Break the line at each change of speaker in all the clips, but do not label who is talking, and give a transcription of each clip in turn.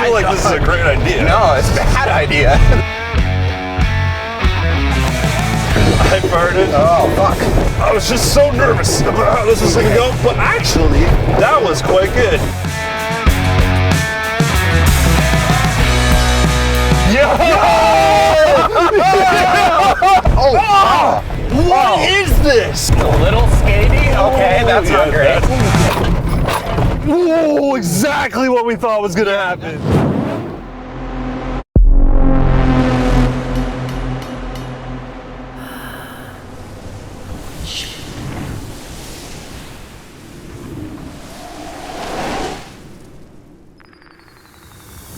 feel like this is a great idea.
No, it's a bad idea.
I farted.
Oh, fuck.
I was just so nervous about how this was going to go, but actually, that was quite good.
Oh!
What is this?
A little skaty? Okay, that's not great.
Whoa, exactly what we thought was going to happen.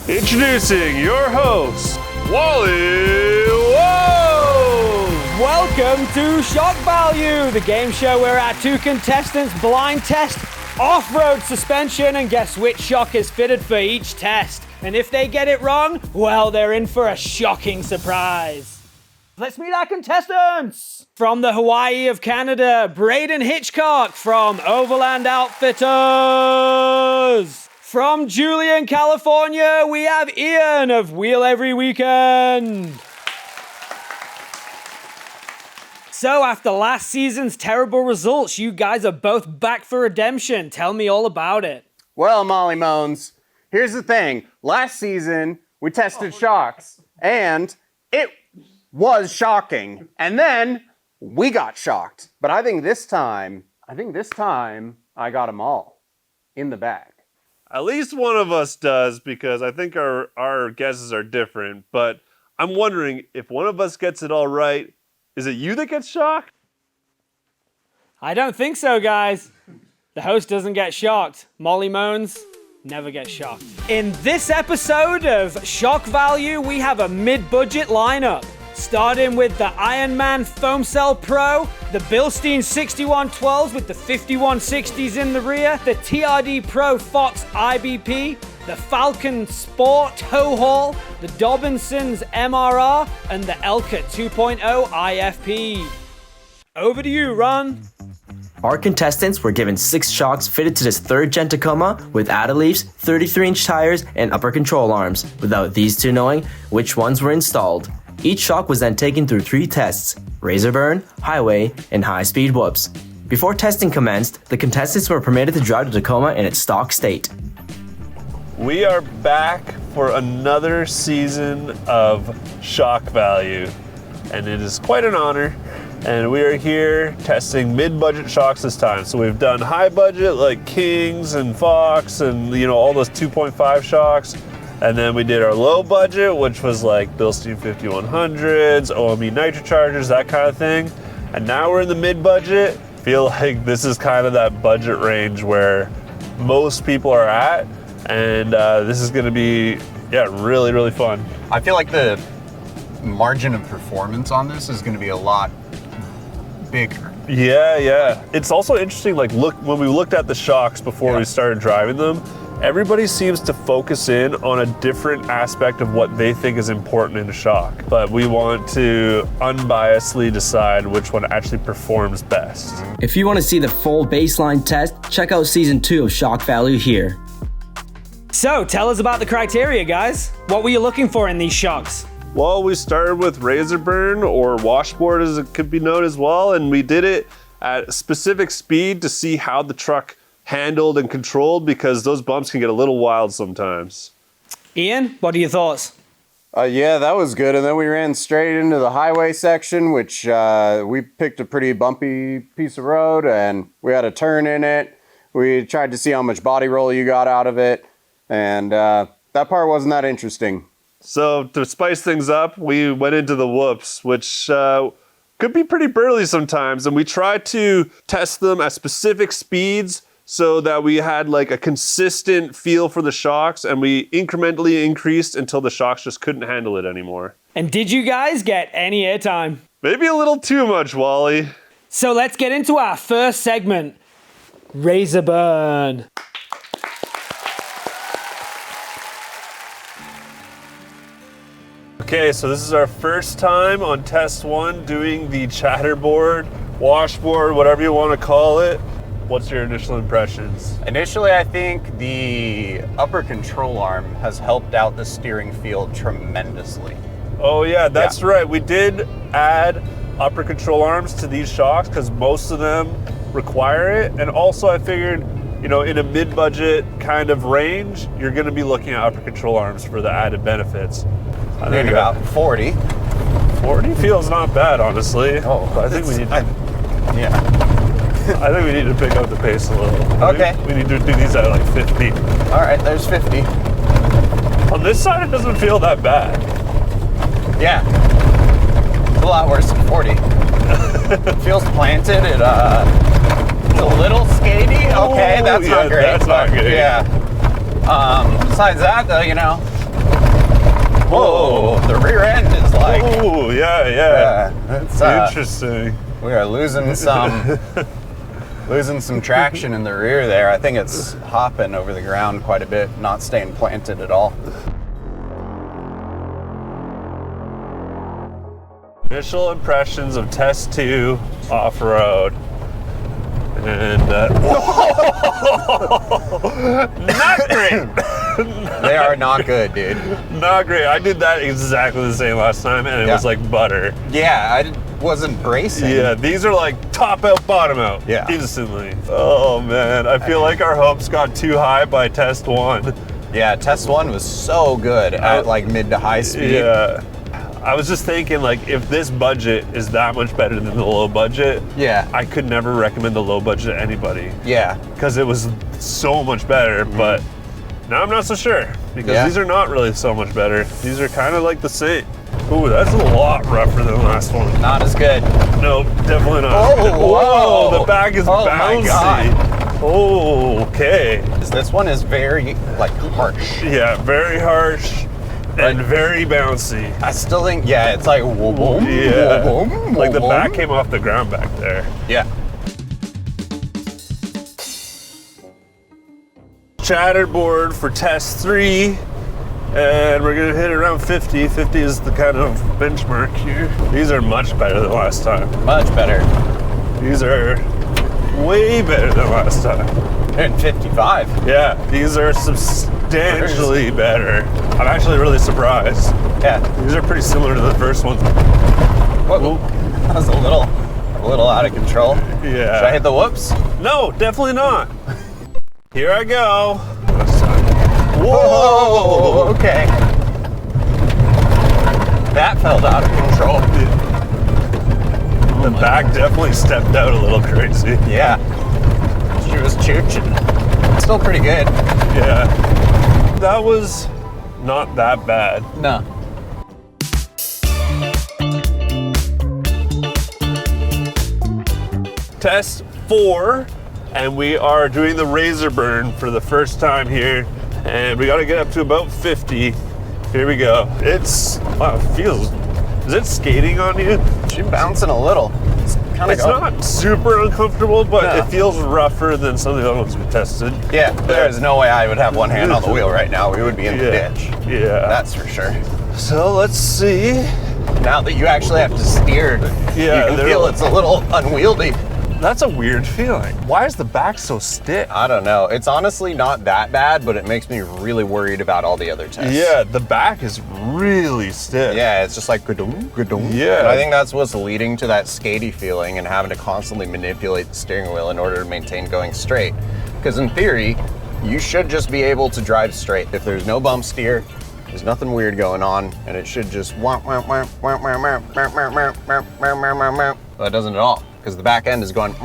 Introducing your host, Wally. Whoa!
Welcome to Shock Value, the game show where our two contestants blind test off-road suspension and guess which shock is fitted for each test. And if they get it wrong, well, they're in for a shocking surprise. Let's meet our contestants! From the Hawaii of Canada, Braden Hitchcock from Overland Outfitters. From Julian, California, we have Ian of Wheel Every Weekend. So after last season's terrible results, you guys are both back for redemption. Tell me all about it.
Well, Molly Moans, here's the thing. Last season, we tested shocks, and it was shocking. And then we got shocked. But I think this time, I got them all in the bag.
At least one of us does, because I think our guesses are different. But I'm wondering, if one of us gets it all right, is it you that gets shocked?
I don't think so, guys. The host doesn't get shocked. Molly Moans never gets shocked. In this episode of Shock Value, we have a mid-budget lineup. Starting with the Ironman Foam Cell Pro, the Bilstein 6112s with the 5160s in the rear, the TRD Pro Fox IBP, the Falcon Sport Tow Haul, the Dobinsons MRR, and the Elka 2.0 IFP. Over to you, Ron.
Our contestants were given 6 shocks fitted to this 3rd Gen Tacoma with Adeleafs, 33-inch tires, and upper control arms, without these two knowing which ones were installed. Each shock was then taken through 3 tests: Razorburn, Highway, and High-Speed Whoops. Before testing commenced, the contestants were permitted to drive the Tacoma in its stock state.
We are back for another season of Shock Value, and it is quite an honor. And we are here testing mid-budget shocks this time. So we've done high budget like Kings and Fox and all those 2.5 shocks. And then we did our low budget, which was like Bilstein 5100s, OME nitrochargers, that kind of thing. And now we're in the mid-budget. Feel like this is kind of that budget range where most people are at. And this is gonna be, really, really fun.
I feel like the margin of performance on this is gonna be a lot bigger.
Yeah. It's also interesting, like when we looked at the shocks before we started driving them, everybody seems to focus in on a different aspect of what they think is important in a shock. But we want to unbiasedly decide which one actually performs best.
If you want to see the full baseline test, check out Season 2 of Shock Value here.
So, tell us about the criteria, guys. What were you looking for in these shocks?
Well, we started with Razorburn, or washboard as it could be known as well, and we did it at a specific speed to see how the truck handled and controlled, because those bumps can get a little wild sometimes.
Ian, what are your thoughts?
Yeah, that was good. And then we ran straight into the highway section, which we picked a pretty bumpy piece of road, and we had a turn in it. We tried to see how much body roll you got out of it, and that part wasn't that interesting.
So to spice things up, we went into the whoops, which could be pretty burly sometimes, and we tried to test them at specific speeds so that we had like a consistent feel for the shocks, and we incrementally increased until the shocks just couldn't handle it anymore.
And did you guys get any airtime?
Maybe a little too much, Wally.
So let's get into our first segment, Razorburn.
Okay, so this is our first time on test 1 doing the chatterboard, washboard, whatever you want to call it. What's your initial impressions?
Initially, I think the upper control arm has helped out the steering feel tremendously.
Oh yeah, that's right. We did add upper control arms to these shocks because most of them require it. And also I figured, you know, in a mid-budget kind of range, you're going to be looking at upper control arms for the added benefits. I
think about 40.
40 feels not bad, honestly.
Oh,
I think we need to,
yeah.
I think we need to pick up the pace a little.
Okay.
We need to do these at like 50.
All right, there's 50.
On this side, it doesn't feel that bad.
Yeah. It's a lot worse than 40. It feels planted. It's a little skatey. Okay, that's not great.
That's not good.
Yeah. Besides that, though, you know. Whoa, the rear end is like.
Oh, yeah.
It's
Interesting.
We are losing some traction in the rear there. I think it's hopping over the ground quite a bit, not staying planted at all.
Initial impressions of test 2 off-road. And not great.
They are not good, dude.
Not great. I did that exactly the same last time, and it was like butter.
Yeah, I wasn't bracing.
Yeah, these are like top out, bottom out.
Yeah.
Instantly. Oh man, I feel like our hopes got too high by test 1.
Yeah, test 1 was so good at like mid to high speed.
Yeah. I was just thinking, like, if this budget is that much better than the low budget,
Yeah.
I could never recommend the low budget to anybody
Yeah.
because it was so much better. But now I'm not so sure because
Yeah.
these are not really so much better. These are kind of like the same. Ooh, that's a lot rougher than the last one.
Not as good.
No, definitely not.
Oh,
whoa,
whoa.
the back is
Oh, my
bouncy.
God.
Oh, okay.
This one is very like harsh.
Yeah, very harsh and very bouncy.
I still think, yeah, it's like whoa, whoa,
Yeah,
whoa, whoa,
like the
whoa.
back came off the ground back there.
Yeah.
Chatterboard for test 3, and we're gonna hit around 50. 50 is the kind of benchmark here. These are much better than last time.
Much better.
These are way better than last time.
And 55.
Yeah, these are substantially better. I'm actually really surprised.
Yeah.
These are pretty similar to the first one.
Whoa. That was a little out of control.
Yeah.
Should I hit the whoops?
No, definitely not. Here I go.
Whoa, okay. That felt out of control.
The back definitely stepped out a little crazy.
Yeah. She was chooching. Still pretty good.
Yeah. That was not that bad.
No.
Test 4, and we are doing the Razorburn for the first time here, and we got to get up to about 50. Here we go. Wow, it feels, is it skating on you?
She's bouncing a little.
It's not super uncomfortable, but
No.
it feels rougher than some of the other ones we tested.
Yeah, there's no way I would have one hand on the wheel right now. We would be in the ditch.
Yeah.
That's for sure.
So let's see.
Now that you actually have to steer,
Yeah,
you can
they're
feel
like-
it's a little unwieldy.
That's a weird feeling. Why is the back so stiff?
I don't know. It's honestly not that bad, but it makes me really worried about all the other tests.
Yeah, the back is really stiff.
Yeah, it's just like gadong, gadong.
Yeah.
And I think that's what's leading to that skatey feeling and having to constantly manipulate the steering wheel in order to maintain going straight. Because in theory, you should just be able to drive straight. If there's no bump steer, there's nothing weird going on, and it should just But it doesn't at all, because the back end is going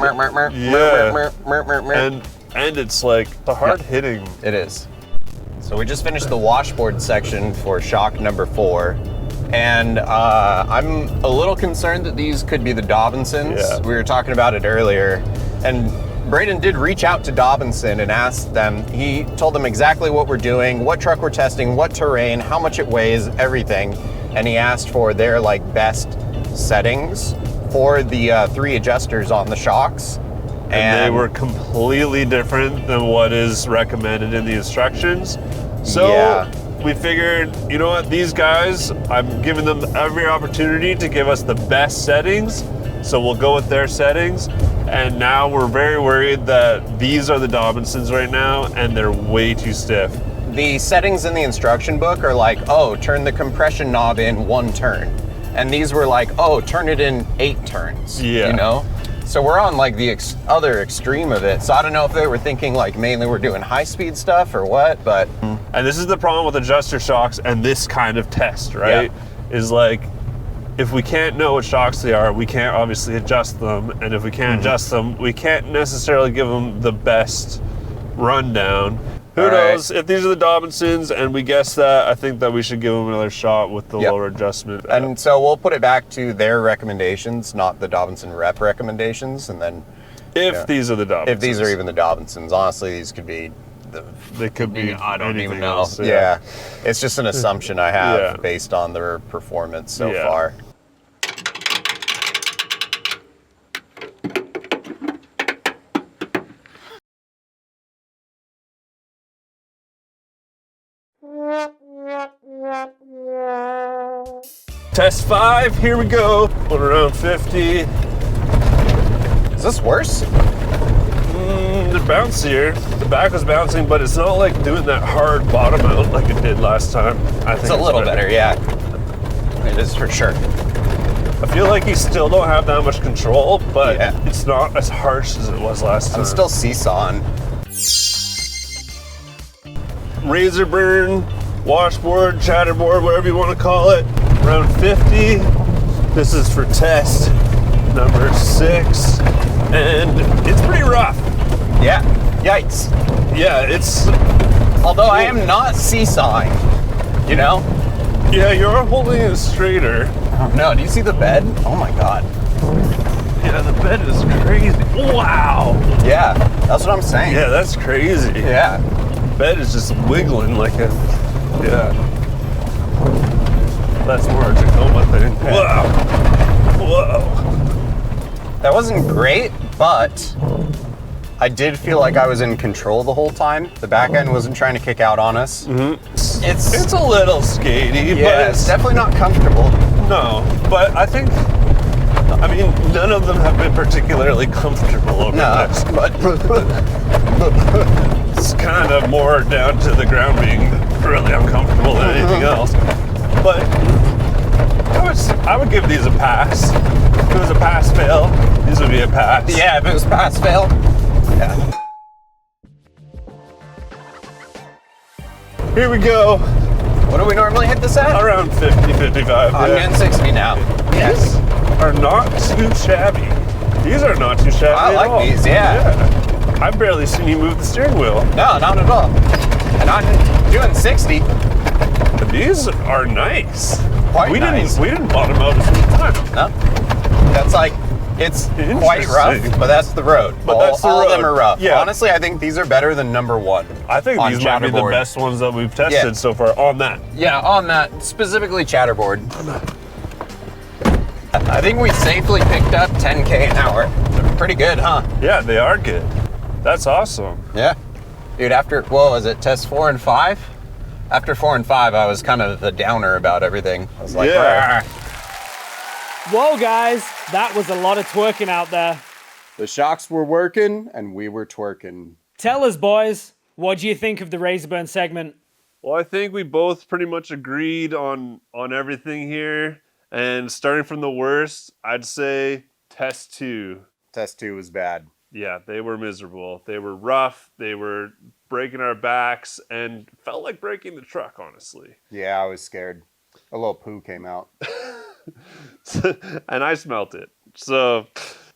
And it's like the hard hitting.
It is. So we just finished the washboard section for shock number 4. And I'm a little concerned that these could be the Dobinsons.
Yeah.
We were talking about it earlier. And Braden did reach out to Dobinson and ask them. He told them exactly what we're doing, what truck we're testing, what terrain, how much it weighs, everything. And he asked for their like best settings for the 3 adjusters on the shocks.
And they were completely different than what is recommended in the instructions. So
Yeah.
we figured, you know what, these guys, I'm giving them every opportunity to give us the best settings. So we'll go with their settings. And now we're very worried that these are the Dobinsons right now, and they're way too stiff.
The settings in the instruction book are like, oh, turn the compression knob in 1 turn. And these were like, oh, turn it in 8 turns.
Yeah.
You know? So we're on like the other extreme of it. So I don't know if they were thinking like mainly we're doing high-speed stuff or what, but...
And this is the problem with adjuster shocks and this kind of test, right?
Yeah.
Is like, if we can't know what shocks they are, we can't obviously adjust them. And if we can't adjust them, we can't necessarily give them the best rundown. Who knows? If these are the Dobinsons and we guess that, I think that we should give them another shot with the lower adjustment.
And so we'll put it back to their recommendations, not the Dobinson rep recommendations. And then
if these are the Dobinsons.
if these are even the Dobinsons, honestly, these could be
they could be
I don't
anything
even know.
else,
Yeah. It's just an assumption I have
Yeah.
based on their performance so
Yeah.
far.
Test 5, here we go. Going around 50.
Is this worse?
They're bouncier. The back was bouncing, but it's not like doing that hard bottom out like it did last time. I think
It's a little better, yeah. It is for sure.
I feel like you still don't have that much control, but
Yeah.
it's not as harsh as it was last time.
I'm still seesawing.
Razorburn, washboard, chatterboard, whatever you want to call it, around 50. This is for test number 6, and it's pretty rough.
Yeah. Yikes.
Yeah, it's,
Although I am not seesawing, you know?
yeah, you're holding it straighter.
No, do you see the bed? Oh my god.
Yeah, the bed is crazy. Wow.
Yeah, that's what I'm saying.
Yeah, that's crazy.
Yeah.
Bed is just wiggling like a, yeah. That's more a Tacoma thing. Wow. Whoa.
That wasn't great, but I did feel like I was in control the whole time. The back end wasn't trying to kick out on us.
It's a little skatey, but
Yeah, it's definitely not comfortable.
no. But I think, I mean, none of them have been particularly comfortable over
No,
this.
but
It's kind of more down to the ground being really uncomfortable than anything else. But I would give these a pass. If it was a pass-fail, these would be a pass.
yeah, if it was pass fail. Yeah.
Here we go.
What do we normally hit this at?
Around 50, 55.
I'm
yeah.
doing 60 now.
These are not too shabby. These are not too shabby
I
at
like
all.
these, yeah.
I've barely seen you move the steering wheel.
No, not at all. And I'm doing 60.
These are nice.
Quite
we
nice.
We didn't bottom out a single time.
No? That's like, it's quite rough,
Interesting.
but that's the road.
But that's the
all of them
road.
are rough.
Yeah.
Honestly, I think these are better than number 1.
I think
on
these might be the
Chatterboard.
best ones that we've tested
Yeah.
so far on that.
Yeah, on that, specifically Chatterboard. I think we safely picked up 10K an hour. They're pretty good, huh?
Yeah, they are good. That's awesome.
Yeah. Dude, after, what was it, test 4 and 5? After 4 and 5, I was kind of the downer about everything. I was like,
Yeah.
"Rah."
Whoa, guys, that was a lot of twerking out there.
The shocks were working and we were twerking.
Tell us, boys, what do you think of the Razorburn segment?
Well, I think we both pretty much agreed on everything here. And starting from the worst, I'd say test 2.
Test 2 was bad.
Yeah, they were miserable. They were rough. They were breaking our backs and felt like breaking the truck, honestly.
Yeah, I was scared. A little poo came out.
And I smelt it. So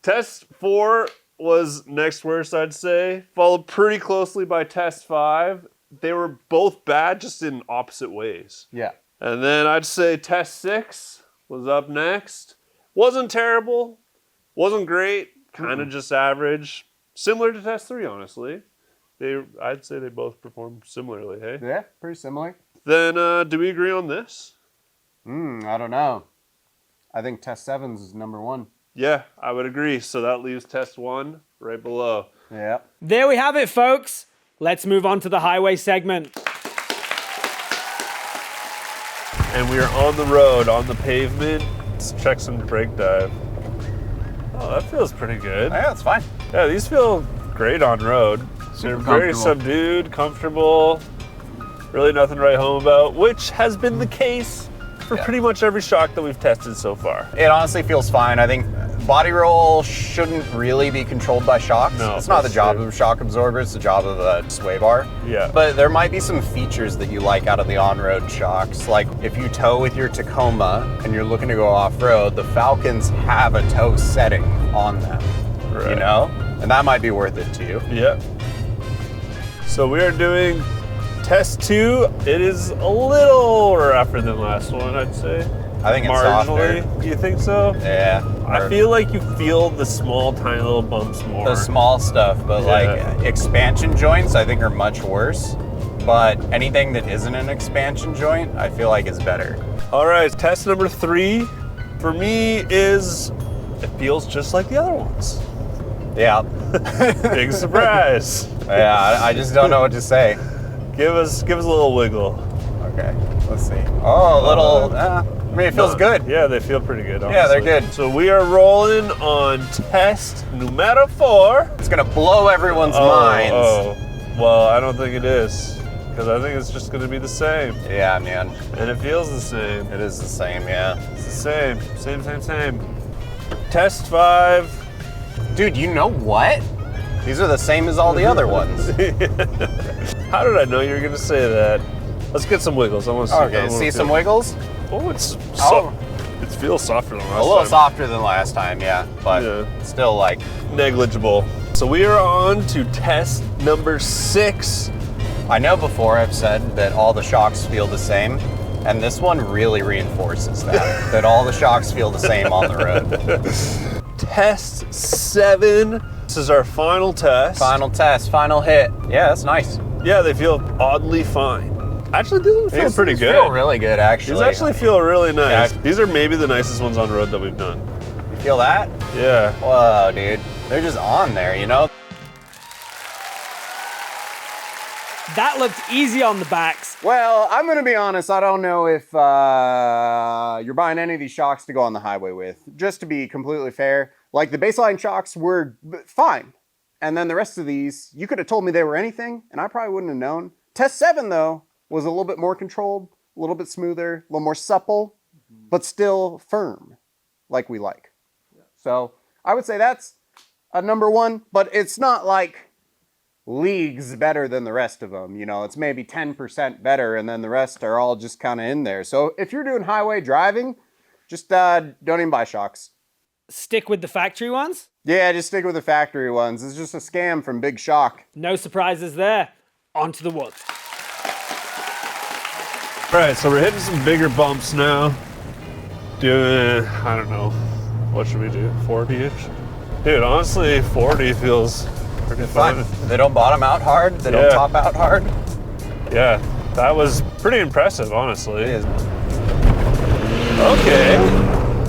test 4 was next worst, I'd say. Followed pretty closely by test 5. They were both bad, just in opposite ways.
Yeah.
And then I'd say test 6 was up next. Wasn't terrible. Wasn't great. Kind of just average. Similar to test 3, honestly. I'd say they both performed similarly, hey?
Yeah, pretty similar.
Then do we agree on this?
I don't know. I think test 7's is number 1.
Yeah, I would agree. So that leaves test 1 right below.
Yeah.
There we have it, folks. Let's move on to the highway segment.
And we are on the road, on the pavement. Let's check some brake dive. Oh, that feels pretty good.
Yeah, it's fine.
Yeah, these feel great on road. They're very subdued, comfortable. Really nothing to write home about, which has been the case for pretty much every shock that we've tested so far.
It honestly feels fine. I think body roll shouldn't really be controlled by shocks.
No,
it's not the
that's
job
true.
of a shock absorber, it's the job of a sway bar.
Yeah.
But there might be some features that you like out of the on-road shocks. Like if you tow with your Tacoma and you're looking to go off-road, the Falcons have a tow setting on them,
Right.
you know? And that might be worth it to you.
Yeah. So we are doing test 2. It is a little rougher than last one, I'd say.
I think it's
marginally.
softer.
You think so?
Yeah.
I feel like you feel the small, tiny little bumps more.
the small stuff, but
Yeah.
like expansion joints I think are much worse. But anything that isn't an expansion joint, I feel like is better.
All right, test number 3 for me is it feels just like the other ones.
Yeah.
Big surprise.
Yeah, I just don't know what to say.
Give us a little wiggle.
Okay, let's see. Oh, a little, I mean, it feels good.
Yeah, they feel pretty good.
Yeah, they're
honestly.
good.
So we are rolling on test numero 4.
It's gonna blow everyone's minds.
Oh, well, I don't think it is. Because I think it's just going to be the same.
Yeah, man,
And it feels the same.
it is the same, yeah.
It's the same. Same. Test 5.
Dude, you know what? These are the same as all the other ones.
How did I know you were going to say that? Let's get some wiggles. I want to see.
Okay, see some wiggles?
Oh, it's
Oh.
It feels softer than last
A little
time.
softer than last time, yeah, but
Yeah.
still like,
Negligible. So we are on to test number 6.
I know before I've said that all the shocks feel the same, and this one really reinforces that, that all the shocks feel the same on the road.
Test 7. This is our final test.
Final test, final hit. Yeah, that's nice.
Yeah, they feel oddly fine. Actually, these ones feel pretty
These
good.
feel really good, actually.
These actually feel really nice.
Yeah.
These are maybe the nicest ones on road that we've done.
You feel that?
Yeah.
Whoa, dude. They're just on there, you know?
That looked easy on the backs.
Well, I'm going to be honest. I don't know if you're buying any of these shocks to go on the highway with. Just to be completely fair, like the baseline shocks were fine. And then the rest of these, you could have told me they were anything, and I probably wouldn't have known. Test 7, though, was a little bit more controlled, a little bit smoother, a little more supple, but still firm, like we like. So I would say that's a number 1, but it's not like leagues better than the rest of them. You know, it's maybe 10% better, and then the rest are all just kind of in there. So if you're doing highway driving, just don't even buy shocks.
Stick with the factory ones.
Yeah, just stick with the factory ones. It's just a scam from Big Shock.
No surprises there. On to the wood.
All right, so we're hitting some bigger bumps now. Doing, I don't know, what should we do? 40-ish? Dude, honestly, 40 feels pretty fun.
They don't bottom out hard. They don't
Yeah.
top out hard.
Yeah, that was pretty impressive, honestly.
It is.
Okay.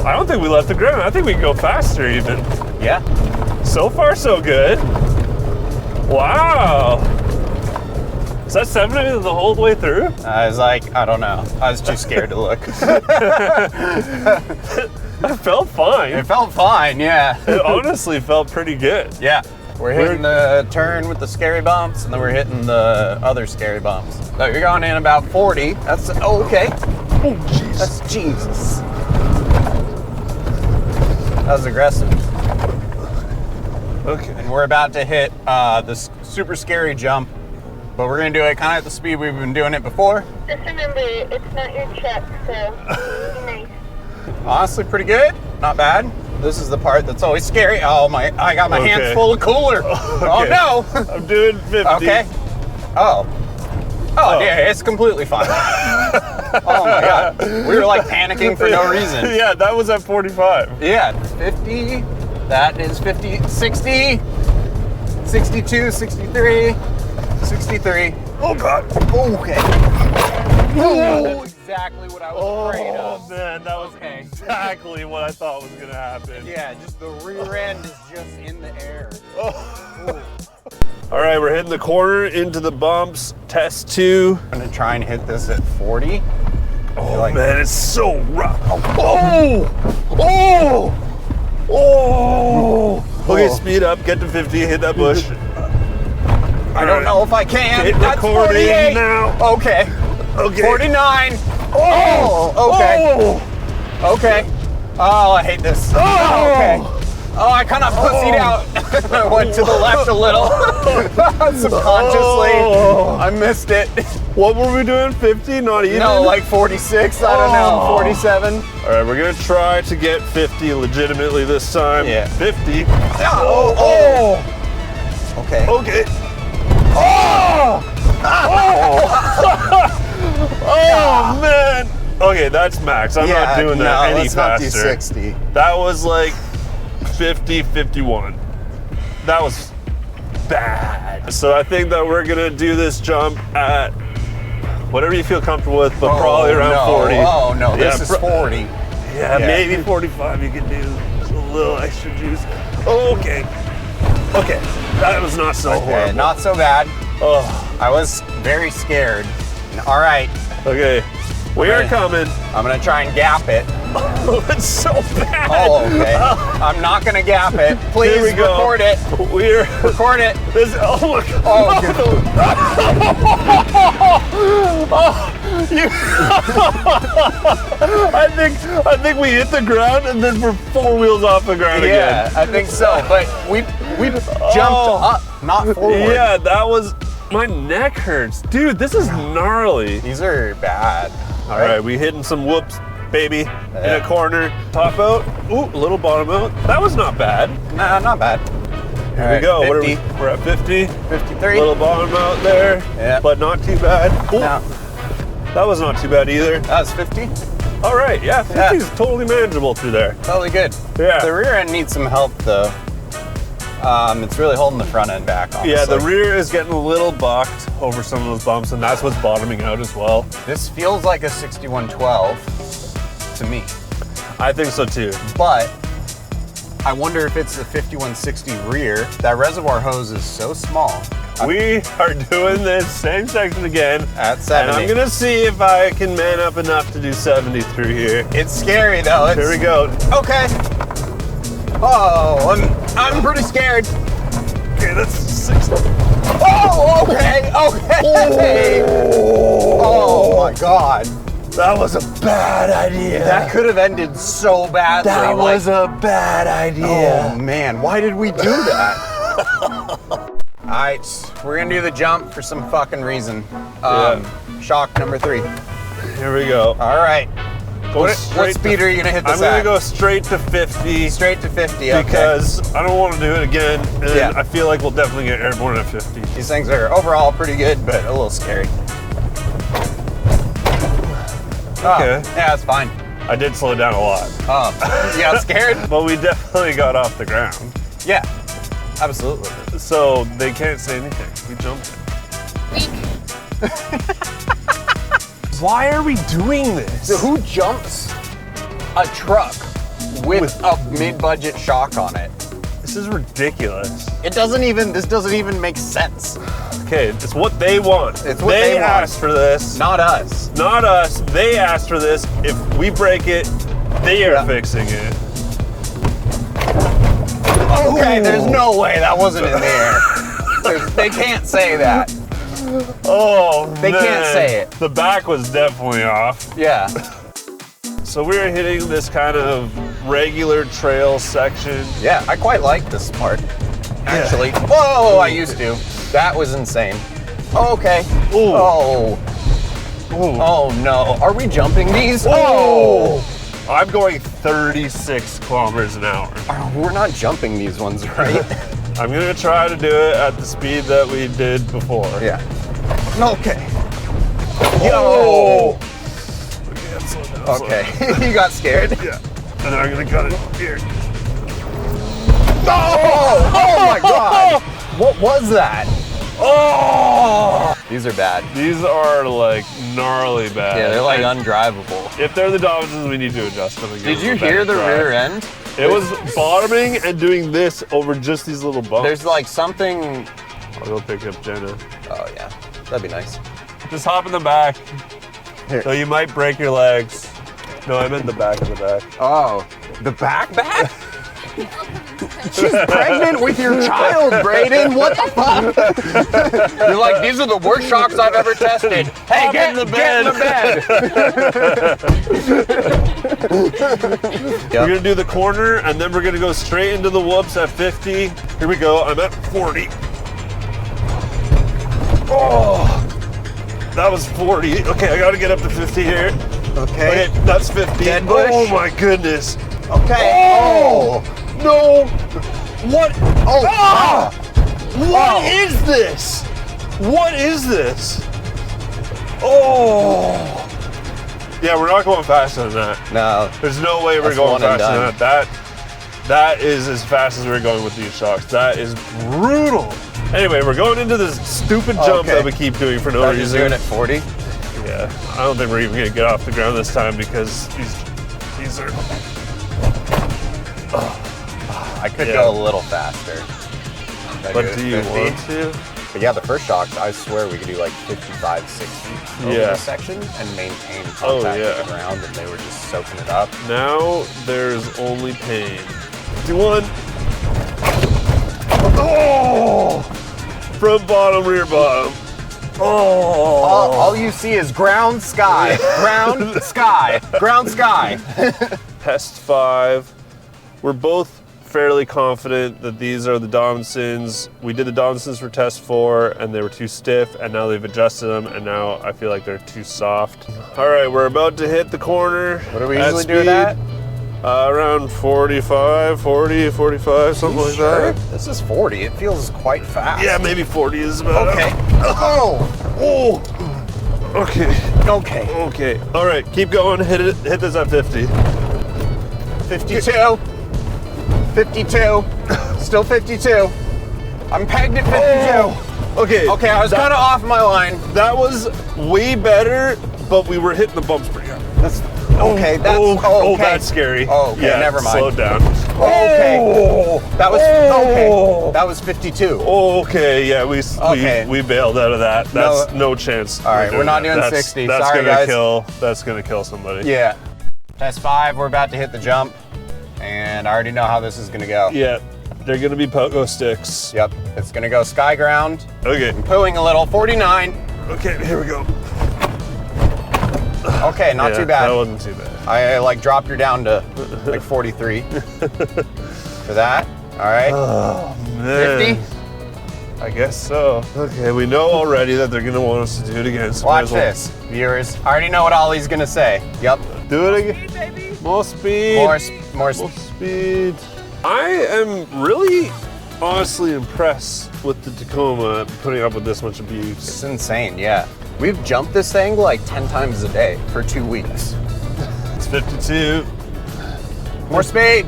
I don't think we left the ground. I think we can go faster even.
Yeah.
So far, so good. Wow. Is that 7 the whole way through?
I was like, I don't know. I was too scared to look.
It felt fine.
It felt fine, yeah.
It honestly felt pretty good.
Yeah. We're hitting the turn with the scary bumps, and then we're hitting the other scary bumps. So you're going in about 40. That's okay.
Oh, jeez.
That's Jesus. That was aggressive.
Okay.
And we're about to hit this super scary jump, but we're gonna do it kind of at the speed we've been doing it before.
Just remember, it's not your truck, so be nice.
Honestly, pretty good. Not bad. This is the part that's always scary. Oh my! I got my
Okay.
hands full of cooler. Oh
Okay.
no!
I'm doing 50.
Okay. Oh, yeah, it's completely fine. Oh my god. We were like panicking for no reason.
Yeah, that was at 45.
Yeah, 50. That is 50, 60, 62, 63, 63.
Oh, God.
Okay. Oh, exactly what I was afraid
Oh,
of.
man, that was
Okay.
exactly what I thought was going to happen.
Yeah, just the rear end is just in the air.
All right, we're hitting the corner into the bumps. Test 2.
I'm gonna try and hit this at 40.
Oh,
like-
man, it's so rough. Oh! Oh! Oh! Okay, speed up, get to 50, hit that bush.
I don't know if I can.
Hit
That's
recording
48.
now.
Okay.
Okay.
49. Oh, okay. Okay. Oh, I hate this. Oh, okay. Oh, I kind of pussied out. I went to the left a little. Subconsciously. I missed it.
What were we doing? 50? Not even?
No, like 46. I don't know. 47.
All right, we're going to try to get 50 legitimately this time.
Yeah.
50.
Oh. Okay.
Okay.
Oh!
Oh, man. Okay, that's max. I'm not doing that any
let's
faster.
not do 60.
That was like 50, 51. That was bad. So I think that we're gonna do this jump at whatever you feel comfortable with, but probably around 40.
Oh no, this is 40.
Yeah, maybe 45 you could do. Just a little extra juice. Oh, okay. Okay, that was not so
Okay,
horrible.
not so bad.
Oh,
I was very scared. All right,
okay. We are coming.
I'm gonna try and gap it.
That's so bad.
Oh, okay. I'm not gonna gap it. Please
Here we go.
record it.
We're
Record it.
this. Oh my God.
Oh, good.
I think we hit the ground and then we're 4 wheels off the ground
Yeah,
again.
I think so. But we jumped up, not forward.
Yeah, that was. My neck hurts, dude. This is gnarly.
These are bad.
All right, we hitting some whoops, baby, in
Yeah.
a corner. Top out. Ooh, a little bottom out. That was not bad.
Nah, not bad.
Here we go. What are
50.
We're at 50.
53.
Little bottom out there,
Yeah.
but not too bad. Ooh,
No,
that was not too bad either.
that was 50.
All right, yeah, 50 is totally manageable through there.
Totally good.
Yeah.
The rear end needs some help though. It's really holding the front end back, honestly.
Yeah, the rear is getting a little bucked over some of those bumps, and that's what's bottoming out as well.
This feels like a 6112 to me,
I think so too.
but I wonder if it's the 5160 rear. That reservoir hose is so small.
We are doing this same section again.
At
And
70.
I'm gonna see if I can man up enough to do 70 through here.
It's scary though.
Here we go.
Okay. Oh, I'm pretty scared.
Okay, that's 60.
Oh, okay, okay. Oh my God.
That was a bad idea.
That could have ended so badly.
That was a bad idea.
Oh man, why did we do that? Alright, we're gonna do the jump for some fucking reason. Shock number 3.
Here we go.
Alright.
Go
What
straight
speed
to-
are you gonna hit this
I'm gonna
at?
go straight to 50.
Straight to 50, okay.
Because I don't want to do it again, and
Yeah.
I feel like we'll definitely get airborne at 50.
These things are overall pretty good, but a little scary.
Okay.
Yeah, it's fine.
I did slow down a lot,
Oh, you got scared?
but we definitely got off the ground.
Yeah, absolutely.
So they can't say anything. We jumped it. Why are we doing this?
So who jumps a truck with a mid-budget shock on it?
This is ridiculous.
This doesn't even make sense.
Okay, it's what they want.
It's what they want.
asked for this.
Not us.
Not us. They asked for this. If we break it, they are
Yeah.
fixing it.
Okay, there's no way that wasn't in there. They can't say that.
Oh,
They can't say it.
The back was definitely off.
Yeah.
So we're hitting this kind of regular trail section.
Yeah, I quite like this part. Actually. Whoa, I used to. That was insane. Okay.
Ooh.
Oh.
Ooh.
Oh no. Are we jumping these? Oh.
I'm going 36 kilometers an hour.
We're not jumping these ones, right?
I'm gonna try to do it at the speed that we did before.
Yeah. Okay.
Yo!
Yo.
Okay, slow down, slow
Okay.
down.
You got scared?
Yeah. And then I'm gonna cut it here.
Oh! Oh my God! What was that?
Oh!
These are bad.
These are like gnarly bad.
Yeah, they're like
And
undrivable.
if they're the Dobinsons, we need to adjust them. And give
Did
them
you
a better
hear the
drive.
rear end?
It was bottoming and doing this over just these little bumps.
There's like something.
I'll go pick up Jenna.
Oh yeah, that'd be nice.
Just hop in the back.
Here.
So you might break your legs. No, I meant the back of the back.
Oh, the back?
She's pregnant with your child, Braden. What the fuck?
You're like, these are the worst shocks I've ever tested. Hey, get in the bed.
We're gonna do the corner, and then we're gonna go straight into the whoops at 50. Here we go. I'm at 40. Oh, that was 40. Okay, I gotta get up to 50 here.
Okay.
Okay, that's 50.
Dead bush.
Oh my goodness.
Okay.
Oh, no. What?
Oh.
Ah! What is this? What is this? Oh. Yeah, we're not going faster than that.
No.
There's no way we're
That's
going
one and
faster than
done.
that. That is as fast as we're going with these shocks. That is brutal. Anyway, we're going into this stupid jump
Okay.
that we keep doing for no
Are you
reason.
doing it 40?
Yeah, I don't think we're even gonna get off the ground this time because these are.
I could
Yeah.
go a little faster. Should I
But
it
do you
50?
want to?
But yeah, the first shocks, I swear we could do like 55, 60 over
Yeah.
this section and maintain contact
Oh,
with
yeah.
the ground, and they were just soaking it up.
Now there's only pain. 51. Oh! Front, bottom, rear, bottom. Oh!
All you see is ground, sky, ground, sky, ground, sky.
Test 5. We're both fairly confident that these are the Dobinsons. We did the Dobinsons for test 4 and they were too stiff, and now they've adjusted them, and now I feel like they're too soft. All right, we're about to hit the corner.
What do we
at
usually do
speed.
that?
Around 45, 40, 45, something like that.
This is 40. It feels quite fast.
Yeah, maybe 40 is about
Okay.
it.
Oh.
Oh! Okay.
Okay.
Okay. All right, keep going. Hit it. Hit this at 50.
52. 52. Still 52. I'm pegged at 52.
Okay.
Okay, I was kind of off my line.
That was way better, but we were hitting the bumps pretty hard.
That's okay. That's
Oh,
okay.
that's scary.
Oh, okay,
Yeah,
never mind.
Slow down.
Okay. That was okay. That was 52.
Okay, yeah,
Okay.
we bailed out of that. That's
No.
no chance.
All right, we're not doing
that.
60.
That's
Sorry,
gonna
guys.
kill. That's gonna kill somebody.
Yeah. Test 5. We're about to hit the jump, and I already know how this is gonna go.
Yeah, they're gonna be pogo sticks.
Yep. It's gonna go sky ground.
Okay.
Pooing a little. 49.
Okay, here we go.
Okay, not
Yeah,
too bad.
That wasn't too bad.
I like dropped her down to like 43 for that. All right.
Oh man.
50.
I guess so. Okay, we know already that they're gonna want us to do it again. So
Watch
might as
this, viewers. I already know what Ollie's gonna say. Yep.
well do it again. More speed.
More.
More speed. I am really, honestly impressed with the Tacoma putting up with this much abuse.
It's insane. Yeah. We've jumped this thing like 10 times a day for 2 weeks.
It's 52.
More speed.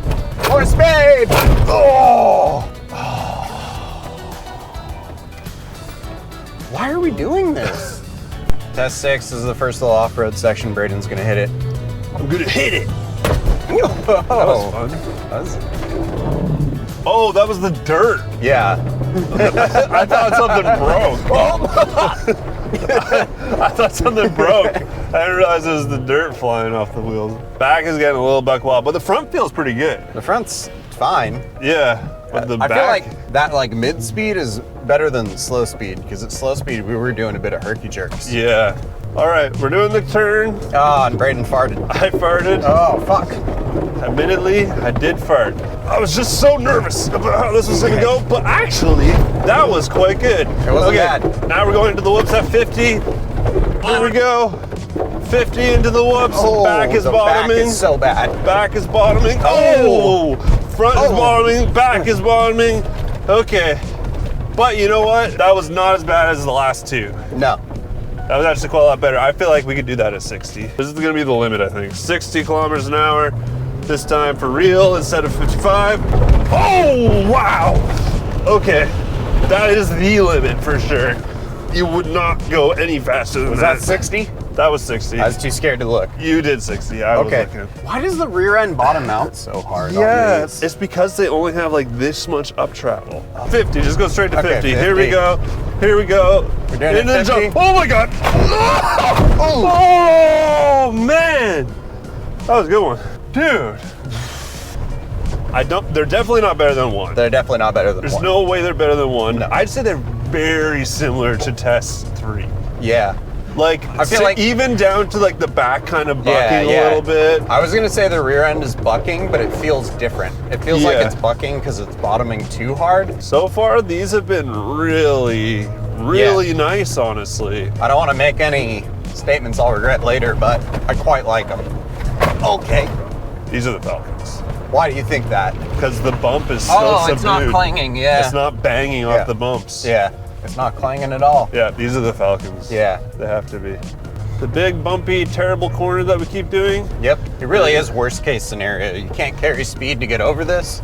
More speed.
Oh!
Why are we doing this? Test 6 is the first little off-road section. Braden's gonna hit it.
I'm gonna hit it.
That
was fun. Oh, that was the dirt.
Yeah.
I thought something broke. I thought something broke. I didn't realize it was the dirt flying off the wheels. Back is getting a little buck wild, but the front feels pretty good.
The front's fine.
Yeah, but the
I
back.
feel like that like mid speed is better than slow speed, because at slow speed we were doing a bit of herky jerks.
Yeah. All right, we're doing the turn.
Oh, and Braden farted.
I farted.
Oh, fuck.
Admittedly, I did fart. I was just so nervous about how this was gonna go, but actually, that was quite good.
It wasn't bad.
Now we're going into the whoops at 50. Here we go. 50 into the whoops.
Oh,
Back is
the
bottoming.
back is so bad.
Back is bottoming. Oh! Front is
Oh.
bottoming. Back is bottoming. Okay. But you know what? That was not as bad as the last two.
No.
That was actually quite a lot better. I feel like we could do that at 60. This is gonna be the limit, I think. 60 kilometers an hour. This time for real instead of 55. Oh, wow. Okay. That is the limit for sure. You would not go any faster than
Was
that.
that 60?
That was 60.
I was too scared to look.
You did 60. I was
Okay.
looking.
Why does the rear end bottom out so hard? on
Yes,
these?
it's because they only have like this much up travel. 50, just go straight to
Okay,
50. Here we
50.
go. Here we go.
We're doing it
Into the
50?
jump. Oh my God. Oh man. That was a good one. Dude. They're definitely not better than 1.
They're definitely not better than
There's
1.
no way they're better than 1.
No.
I'd say they're very similar to Test 3.
Yeah.
Like,
I feel like
even down to like the back kind of bucking
Yeah,
a little bit.
I was gonna say the rear end is bucking, but it feels different. It feels like
Yeah.
it's bucking because it's bottoming too hard.
So far, these have been really nice, honestly.
I don't want to make any statements I'll regret later, but I quite like them. Okay.
These are the Falcons.
Why do you think that?
Because the bump is still subdued.
It's not clanging, yeah.
It's not banging
Yeah.
off the bumps.
Yeah, it's not clanging at all.
Yeah, these are the Falcons.
Yeah.
They have to be. The big, bumpy, terrible corner that we keep doing.
Yep, it really is worst case scenario. You can't carry speed to get over this,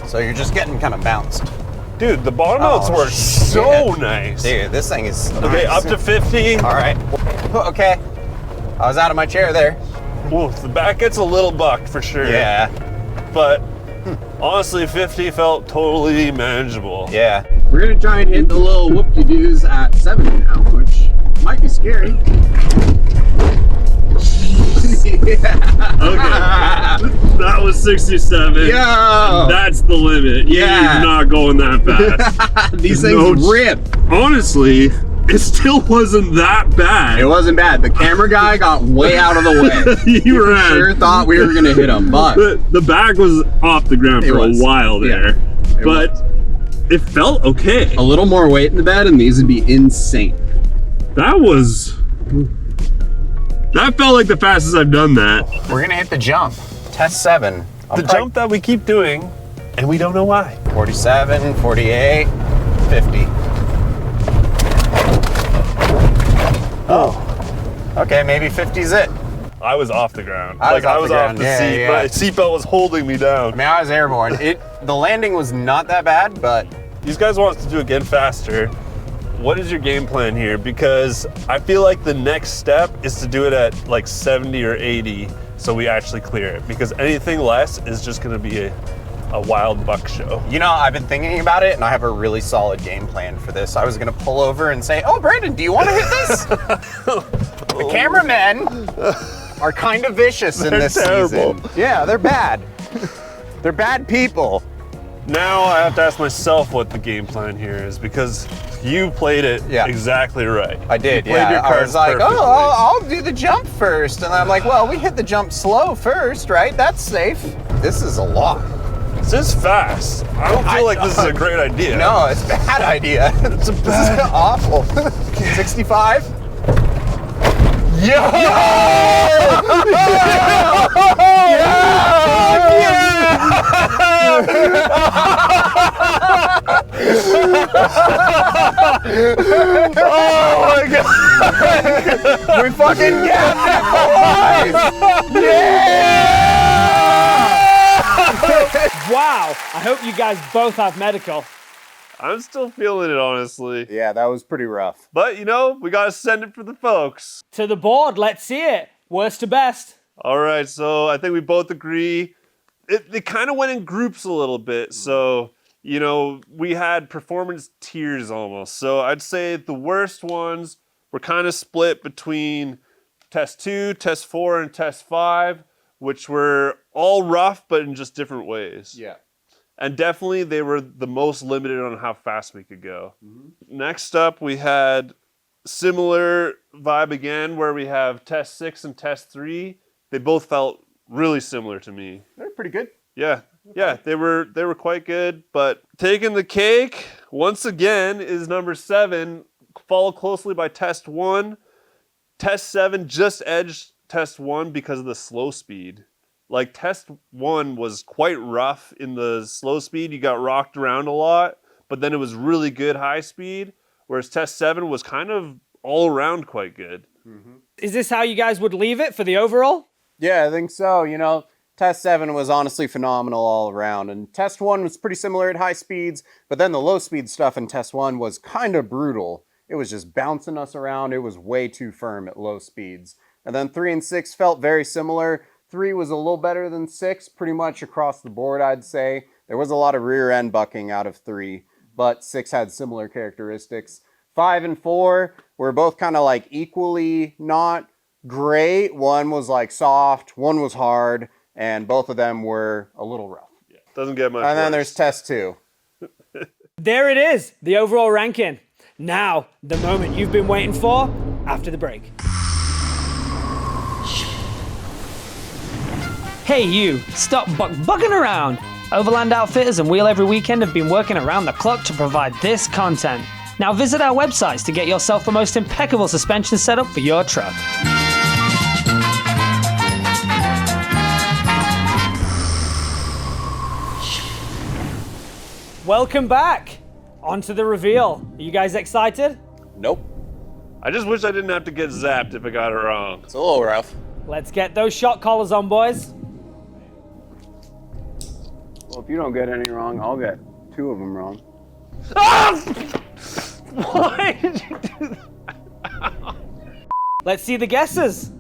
so you're just getting kind of bounced.
Dude, the bottom outs were so nice.
Dude, this thing is
Okay,
nice.
up to 50.
All right. Okay. I was out of my chair there.
Whoa, the back gets a little bucked for sure.
Yeah.
But honestly, 50 felt totally manageable.
Yeah.
We're gonna try and hit the little whoop-de-doos at 70 now, which might be scary.
Okay. That was 67.
Yo!
That's the limit.
Yeah.
You're not going that fast.
These
There's
things
no-
rip.
Honestly, it still wasn't that bad.
It wasn't bad. The camera guy got way out of the way.
You ran.
Sure thought we were gonna hit him, but
The back was off the ground
It
for
was.
a while there.
Yeah, it
but it felt okay.
a little more weight in the bed and these would be insane.
That felt like the fastest I've done that.
We're gonna hit the jump. Test 7.
The jump that we keep doing, and we don't know why.
47, 48, 50. Oh. Okay, maybe 50's it.
I was off the ground.
I was off the
off
ground.
the
Yeah,
seat.
yeah.
My seatbelt was holding me down.
I mean, I was airborne. The landing was not that bad, but
These guys want us to do it again faster. What is your game plan here? Because I feel like the next step is to do it at like 70 or 80 so we actually clear it. Because anything less is just going to be a wild buck show.
you know, I've been thinking about it and I have a really solid game plan for this. I was gonna pull over and say, "Oh, Brandon, do you want to hit this?" The cameramen are kind of vicious in this
terrible.
season. Yeah, they're bad. They're bad people.
Now I have to ask myself what the game plan here is because you played it exactly right.
I did,
You played your
I
cards
was like,
perfectly.
I'll do the jump first. And I'm like, well, we hit the jump slow first, right? That's safe. This is a lot.
This is fast. I don't feel like this is a great idea.
No, it's a bad idea. It's awful. 65?
Oh my god!
We fucking gapped it, boys!
Wow. I hope you guys both have medical.
I'm still feeling it, honestly.
Yeah, that was pretty rough.
But, you know, we gotta send it for the folks.
To the board, let's see it. Worst to best.
All right, so I think we both agree. It kind of went in groups a little bit. So, you know, we had performance tiers almost. So I'd say the worst ones were kind of split between test 2, test 4, and test 5, which were all rough, but in just different ways.
Yeah.
And definitely they were the most limited on how fast we could go. Next up, we had similar vibe again, where we have test 6 and test 3. They both felt really similar to me.
They're pretty good.
Yeah, they were quite good. But taking the cake once again is number 7, followed closely by test 1. Test 7 just edged test 1 because of the slow speed. Like test 1 was quite rough in the slow speed. You got rocked around a lot, but then it was really good high speed. Whereas test 7 was kind of all around quite good.
Is this how you guys would leave it for the overall?
Yeah, I think so. You know, test 7 was honestly phenomenal all around. And test 1 was pretty similar at high speeds, but then the low speed stuff in test 1 was kind of brutal. It was just bouncing us around. It was way too firm at low speeds. And then 3 and 6 felt very similar. 3 was a little better than 6, pretty much across the board, I'd say. There was a lot of rear end bucking out of 3, but 6 had similar characteristics. 5 and 4 were both kind of like equally not great. One was like soft, one was hard, and both of them were a little rough.
Doesn't get much
And then
worse.
there's test 2.
There it is, the overall ranking. Now, the moment you've been waiting for after the break. Hey you, stop bugging around. Overland Outfitters and Wheel Every Weekend have been working around the clock to provide this content. Now visit our websites to get yourself the most impeccable suspension setup for your truck. Welcome back. On to the reveal. Are you guys excited?
Nope.
I just wish I didn't have to get zapped if I got it wrong.
It's a little rough.
Let's get those shock collars on, boys.
Well, if you don't get any wrong, I'll get 2 of them wrong.
Why did you do that?
Let's see the guesses.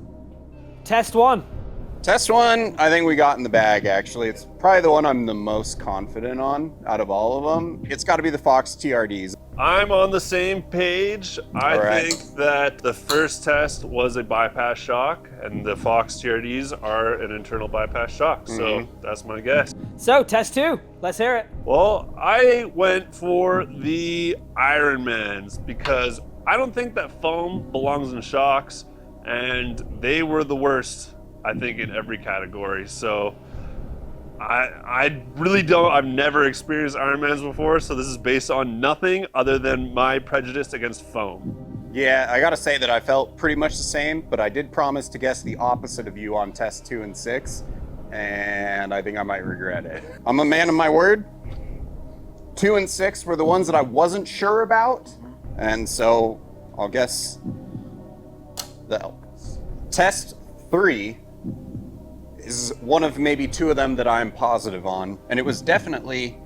Test 1.
Test 1, I think we got in the bag, actually. It's probably the one I'm the most confident on out of all of them. It's got to be the Fox TRDs.
I'm on the same page. I
All right.
think that the first test was a bypass shock, and the Fox TRDs are an internal bypass shock. So that's my guess.
So, test 2. Let's hear it.
Well, I went for the Ironmans because I don't think that foam belongs in shocks, and they were the worst, I think, in every category. So I really don't, I've never experienced Ironmans before, so this is based on nothing other than my prejudice against foam.
Yeah, I gotta say that I felt pretty much the same, but I did promise to guess the opposite of you on test 2 and 6, and I think I might regret it. I'm a man of my word. 2 and 6 were the ones that I wasn't sure about, and so I'll guess the Elkas. Test 3 is one of maybe 2 of them that I'm positive on, and it was definitely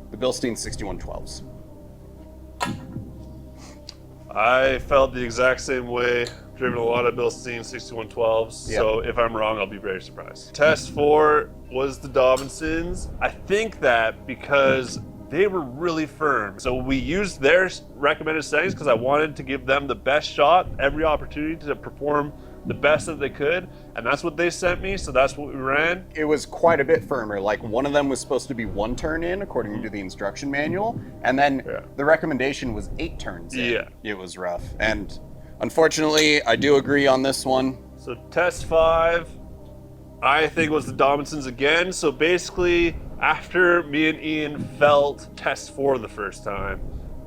the Bilstein 6112s.
I felt the exact same way. Driven a lot of Bilstein 6112s, so if I'm wrong, I'll be very surprised. Test 4 was the Dobinsons. I think that because they were really firm. So we used their recommended settings because I wanted to give them the best shot, every opportunity to perform the best that they could, and that's what they sent me, so that's what we ran.
It was quite a bit firmer. Like, one of them was supposed to be 1 turn in according to the instruction manual, and then the recommendation was 8 turns in.
Yeah.
It was rough. And unfortunately, I do agree on this one.
So test 5, I think was the Dobinsons again. So basically, after me and Ian felt test 4 the first time,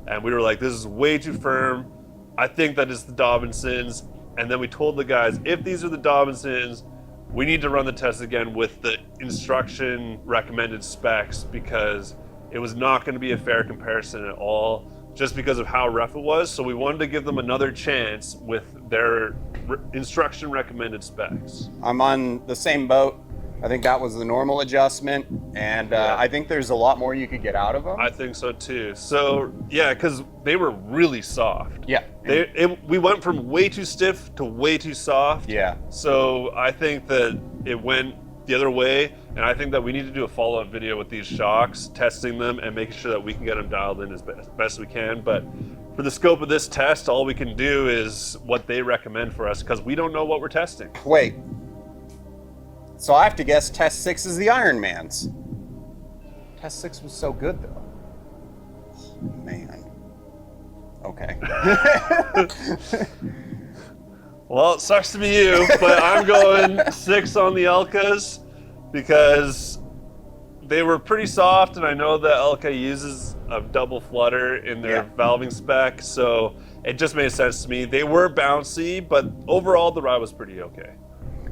and we were like, this is way too firm, I think that is the Dobinsons. And then we told the guys, if these are the Dobinsons, we need to run the test again with the instruction recommended specs, because it was not going to be a fair comparison at all, just because of how rough it was. So we wanted to give them another chance with their instruction recommended specs.
I'm on the same boat. I think that was the normal adjustment, and I think there's a lot more you could get out of them.
I think so too. So yeah, because they were really soft.
Yeah.
We went from way too stiff to way too soft.
Yeah.
So I think that it went the other way, and I think that we need to do a follow-up video with these shocks, testing them and making sure that we can get them dialed in as best we can. But for the scope of this test, all we can do is what they recommend for us, because we don't know what we're testing.
Wait. So I have to guess test 6 is the Ironmans. Test 6 was so good, though. Oh, man. Okay.
Well, it sucks to be you, but I'm going 6 on the Elkas because they were pretty soft, and I know that Elka uses a double flutter in their valving spec, so it just made sense to me. They were bouncy, but overall the ride was pretty okay.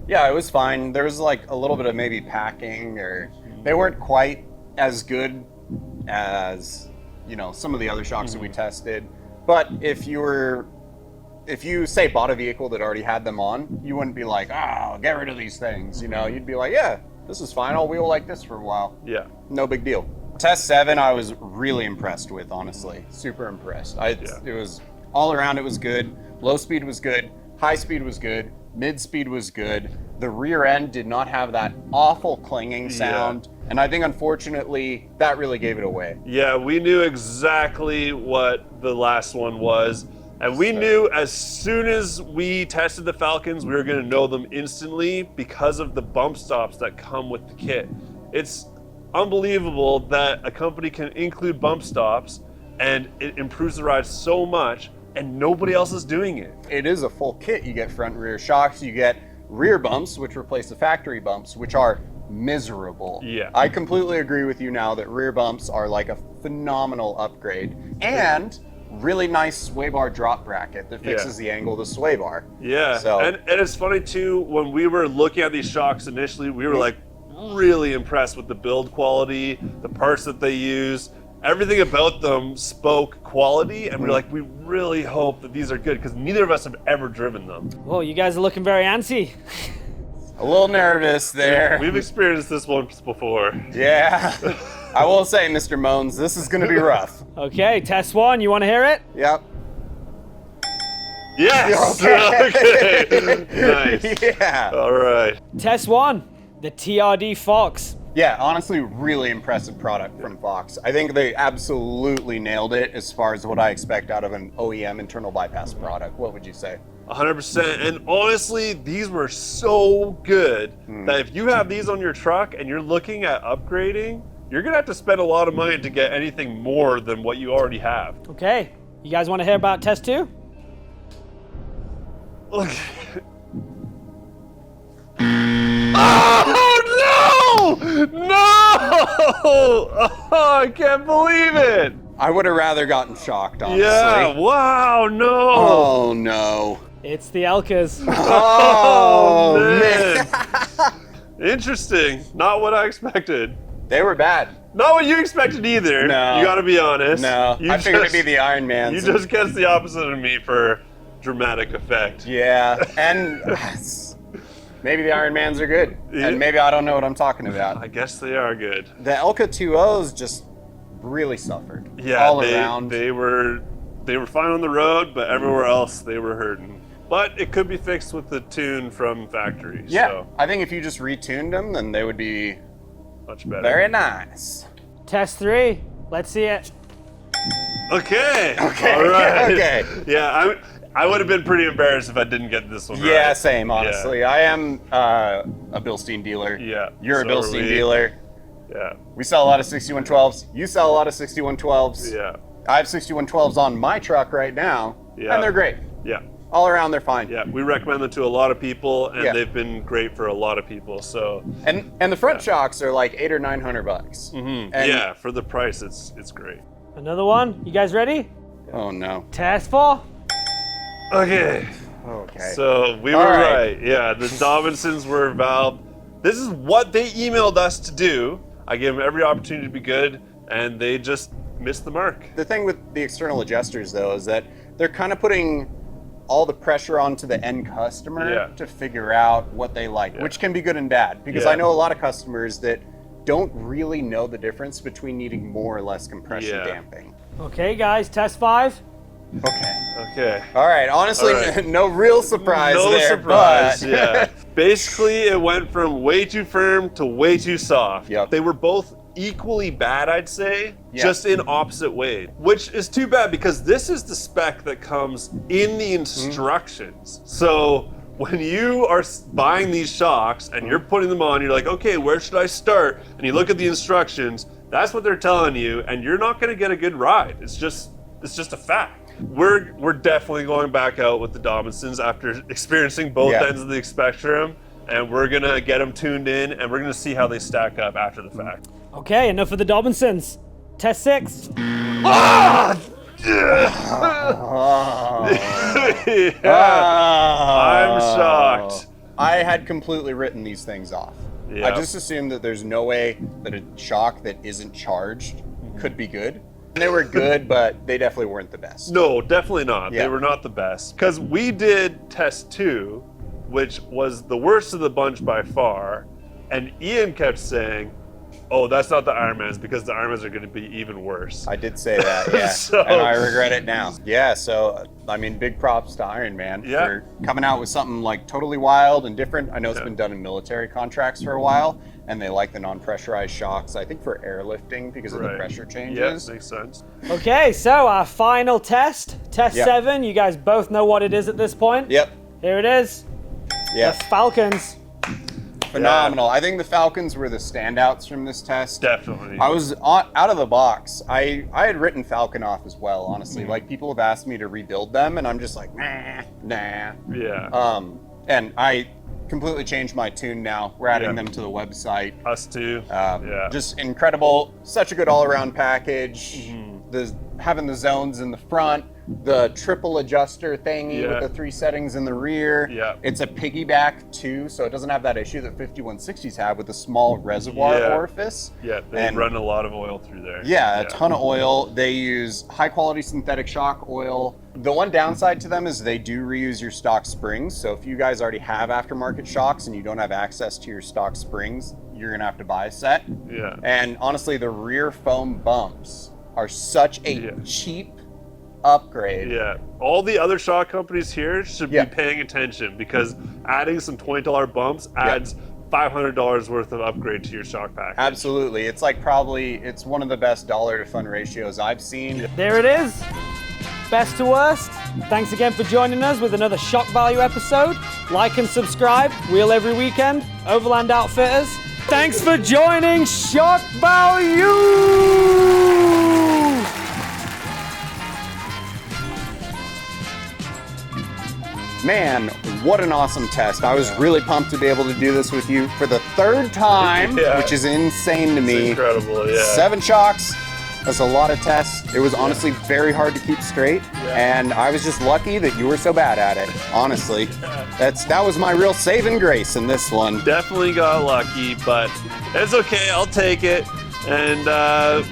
Yeah, it was fine. There was like a little bit of maybe packing, or they weren't quite as good as, you know, some of the other shocks that we tested. But if you say bought a vehicle that already had them on, you wouldn't be like, get rid of these things. You know, you'd be like, yeah, this is fine. I'll wheel like this for a while.
Yeah.
No big deal. Test 7, I was really impressed with, honestly. Super impressed. It was all around, it was good. Low speed was good. High speed was good. Mid speed was good. The rear end did not have that awful clanging sound. And I think, unfortunately, that really gave it away.
Yeah, we knew exactly what the last one was. And we knew as soon as we tested the Falcons, we were going to know them instantly because of the bump stops that come with the kit. It's unbelievable that a company can include bump stops and it improves the ride so much and nobody else is doing it.
It is a full kit. You get front and rear shocks, you get rear bumps, which replace the factory bumps, which are miserable.
Yeah.
I completely agree with you now that rear bumps are like a phenomenal upgrade. And really nice sway bar drop bracket that fixes the angle of the sway bar.
Yeah,
So-
and it's funny too, when we were looking at these shocks initially, we were like really impressed with the build quality, the parts that they use. Everything about them spoke quality, and we're like, we really hope that these are good because neither of us have ever driven them.
Whoa, you guys are looking very antsy.
A little nervous there.
We've experienced this once before.
Yeah. I will say, Mr. Moans, this is going to be rough.
Okay, test one. You want to hear it?
Yep.
Yes! Okay. Nice.
Yeah.
All right.
Test one. The TRD Fox.
Yeah, honestly, really impressive product from Fox. I think they absolutely nailed it as far as what I expect out of an OEM internal bypass product. What would you say?
100%. And honestly, these were so good that if you have these on your truck and you're looking at upgrading, you're going to have to spend a lot of money to get anything more than what you already have.
Okay, you guys want to hear about test two?
Look. Oh, no! No! Oh, I can't believe it!
I would have rather gotten shocked, honestly.
Yeah, wow, no!
Oh, no.
It's the Elkas.
Oh, man.
Interesting. Not what I expected.
They were bad.
Not what you expected either.
No.
You gotta be honest.
No,
You
I figured it'd
just-
be the Ironmans.
You just guessed the opposite of me for dramatic effect.
Yeah, and maybe the Ironmans are good,
Yeah.
and maybe I don't know what I'm talking about.
I guess they are good.
The Elka 2.0s just really suffered.
Yeah,
all
they,
around.
they were fine on the road, but everywhere else they were hurting. But it could be fixed with the tune from factory.
Yeah,
So
I think if you just retuned them, then they would be
much better.
very nice.
Test three. Let's see it.
Okay.
Okay,
All right.
okay.
Yeah, I would have been pretty embarrassed if I didn't get this one right.
Yeah, same, honestly. I am a Bilstein dealer.
Yeah,
You're a
so are
Bilstein
we.
dealer.
Yeah.
We sell a lot of 6112s. You sell a lot of 6112s.
Yeah.
I have 6112s on my truck right now,
Yeah.
and they're great.
Yeah.
All around, they're fine.
Yeah. We recommend them to a lot of people, and
Yeah.
they've been great for a lot of people. So
And the front shocks are like $800 or $900. And,
yeah, for the price, it's great.
Another one. You guys ready?
Oh no.
Test four.
Okay.
Okay.
So we were
All right.
right. Yeah, the Dobinsons were valved. This is what they emailed us to do. I gave them every opportunity to be good, and they just missed the mark.
The thing with the external adjusters, though, is that they're kind of putting all the pressure onto the end customer
Yeah.
to figure out what they like, which can be good and bad. Because
Yeah.
I know a lot of customers that don't really know the difference between needing more or less compression
Yeah.
damping.
Okay, guys. Test five.
Okay.
Okay.
All right. Honestly,
All right.
no real surprise
No
there.
surprise.
But
Yeah. Basically, it went from way too firm to way too soft.
Yep.
They were both equally bad, I'd say,
Yeah.
just in opposite ways, which is too bad because this is the spec that comes in the instructions. So when you are buying these shocks and you're putting them on, you're like, okay, where should I start? And you look at the instructions, that's what they're telling you, and you're not going to get a good ride. It's just a fact. We're definitely going back out with the Dobinsons after experiencing both
Yeah.
ends of the spectrum, and we're gonna get them tuned in, and we're gonna see how they stack up after the fact.
Okay, enough of the Dobinsons. Test six.
I'm shocked.
I had completely written these things off.
Yeah.
I just assumed that there's no way that a shock that isn't charged could be good. They were good, but they definitely weren't the best.
No, definitely not.
Yeah.
They were not the best. Because we did test 2, which was the worst of the bunch by far, and Ian kept saying, oh, that's not the Ironmans because the Ironmans are going to be even worse.
I did say that, yeah.
So-
and I regret it now. Yeah, so, I mean, big props to Ironman
Yeah.
for coming out with something like totally wild and different. I know it's been done in military contracts for a while, and they like the non-pressurized shocks, I think for airlifting because of the
Right.
pressure
Yeah,
changes.
makes sense.
Okay, so our final test. Test
Yeah.
7. You guys both know what it is at this point.
Yep,
Here it is.
yep.
The Falcons.
phenomenal. I think the Falcons were the standouts from this test.
Definitely.
I was out of the box. I had written Falcon off as well, honestly. Like, people have asked me to rebuild them, and I'm just like, nah.
Yeah.
And I completely changed my tune now. We're adding
Yeah.
them to the website.
Us too.
Just incredible. Such a good all-around package. Having the zones in the front, the triple adjuster thingy with the 3 settings in the rear.
Yeah.
It's a piggyback too, so it doesn't have that issue that 5160s have with the small reservoir orifice.
Yeah, they run a lot of oil through there.
Yeah, a ton of oil. They use high-quality synthetic shock oil. The one downside to them is they do reuse your stock springs. So if you guys already have aftermarket shocks and you don't have access to your stock springs, you're gonna have to buy a set.
Yeah.
And honestly, the rear foam bumps are such a cheap upgrade.
Yeah, all the other shock companies here should be paying attention, because adding some $20 bumps adds $500 worth of upgrade to your shock package.
Absolutely. It's like it's one of the best dollar to fund ratios I've seen.
There it is. Best to worst. Thanks again for joining us with another Shock Value episode. Like and subscribe. Wheel every weekend. Overland Outfitters. Thanks for joining Shock Value!
Man, what an awesome test. I was really pumped to be able to do this with you for the 3rd time, which is insane to me.
It's incredible,
7 shocks. That's a lot of tests. It was honestly very hard to keep straight, and I was just lucky that you were so bad at it, honestly. That was my real saving grace in this one.
Definitely got lucky, but it's okay, I'll take it. And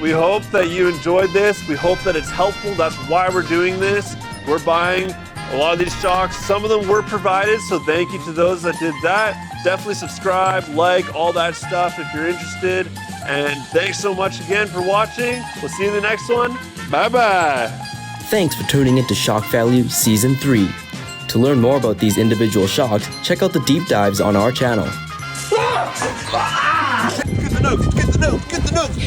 we hope that you enjoyed this. We hope that it's helpful. That's why we're doing this. We're buying a lot of these shocks. Some of them were provided, so thank you to those that did that. Definitely subscribe, like, all that stuff if you're interested. And thanks so much again for watching. We'll see you in the next one. Bye-bye.
Thanks for tuning into Shock Value Season 3. To learn more about these individual shocks, check out the deep dives on our channel.
Get the notes, get the notes, get the notes.